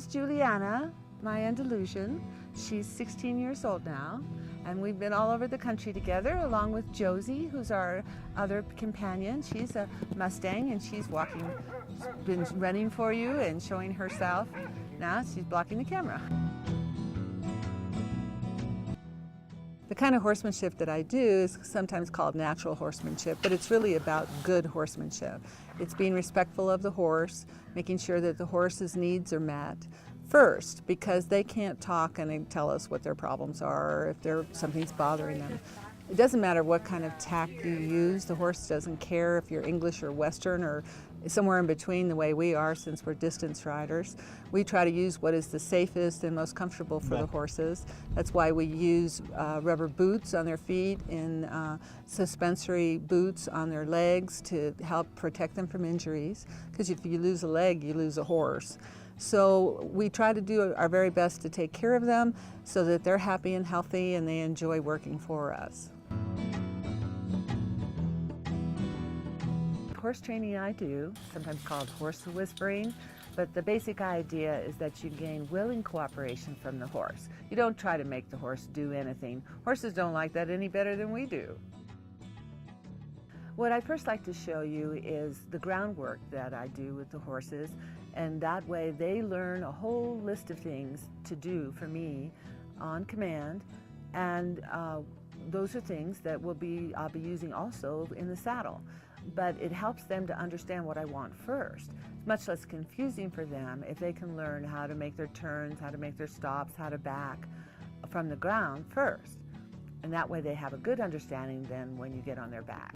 is Juliana, my Andalusian. She's 16 years old now, and we've been all over the country together along with Josie, who's our other companion. She's a Mustang, and she's been running for you and showing herself. Now she's blocking the camera. The kind of horsemanship that I do is sometimes called natural horsemanship, but it's really about good horsemanship. It's being respectful of the horse, making sure that the horse's needs are met first, because they can't talk and tell us what their problems are or if something's bothering them. It doesn't matter what kind of tack you use. The horse doesn't care if you're English or Western or somewhere in between the way we are, since we're distance riders. We try to use what is the safest and most comfortable for the horses. That's why we use rubber boots on their feet and suspensory boots on their legs to help protect them from injuries. Because if you lose a leg, you lose a horse. So we try to do our very best to take care of them so that they're happy and healthy and they enjoy working for us. Horse training I do, sometimes called horse whispering, but the basic idea is that you gain willing cooperation from the horse. You don't try to make the horse do anything. Horses don't like that any better than we do. What I'd first like to show you is the groundwork that I do with the horses, and that way they learn a whole list of things to do for me on command, and those are things that I'll be using also in the saddle. But it helps them to understand what I want first. It's much less confusing for them if they can learn how to make their turns, how to make their stops, how to back from the ground first. And that way they have a good understanding then when you get on their back.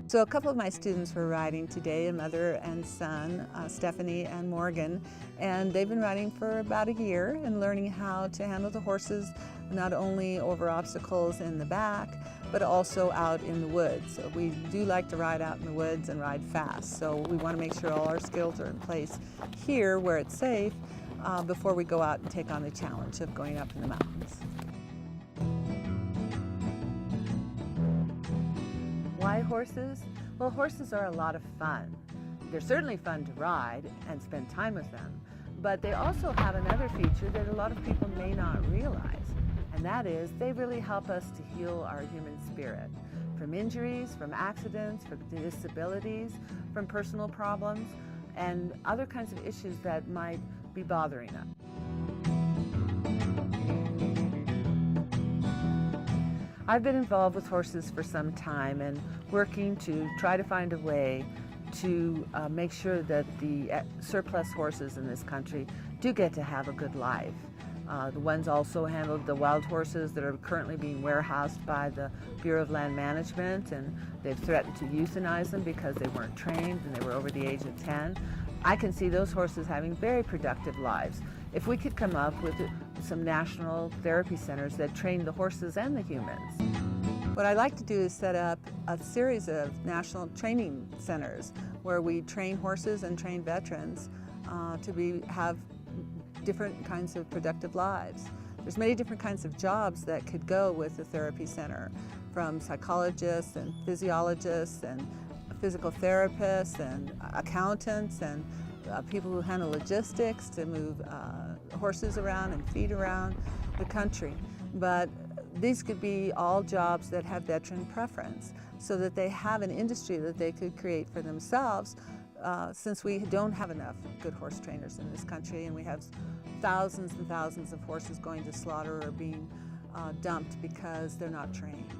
So a couple of my students were riding today, a mother and son, Stephanie and Morgan, and they've been riding for about a year and learning how to handle the horses not only over obstacles in the back, but also out in the woods. So we do like to ride out in the woods and ride fast, so we want to make sure all our skills are in place here where it's safe before we go out and take on the challenge of going up in the mountains. Why horses? Well, horses are a lot of fun. They're certainly fun to ride and spend time with them, but they also have another feature that a lot of people may not realize, and that is they really help us to heal our human spirit from injuries, from accidents, from disabilities, from personal problems, and other kinds of issues that might be bothering us. I've been involved with horses for some time and working to try to find a way to make sure that the surplus horses in this country do get to have a good life. The ones also handled the wild horses that are currently being warehoused by the Bureau of Land Management, and they've threatened to euthanize them because they weren't trained and they were over the age of 10. I can see those horses having very productive lives. If we could come up with some national therapy centers that train the horses and the humans. What I'd like to do is set up a series of national training centers where we train horses and train veterans to have different kinds of productive lives. There's many different kinds of jobs that could go with a therapy center, from psychologists and physiologists and physical therapists and accountants and people who handle logistics to move horses around and feed around the country. But these could be all jobs that have veteran preference, so that they have an industry that they could create for themselves, since we don't have enough good horse trainers in this country, and we have thousands and thousands of horses going to slaughter or being dumped because they're not trained.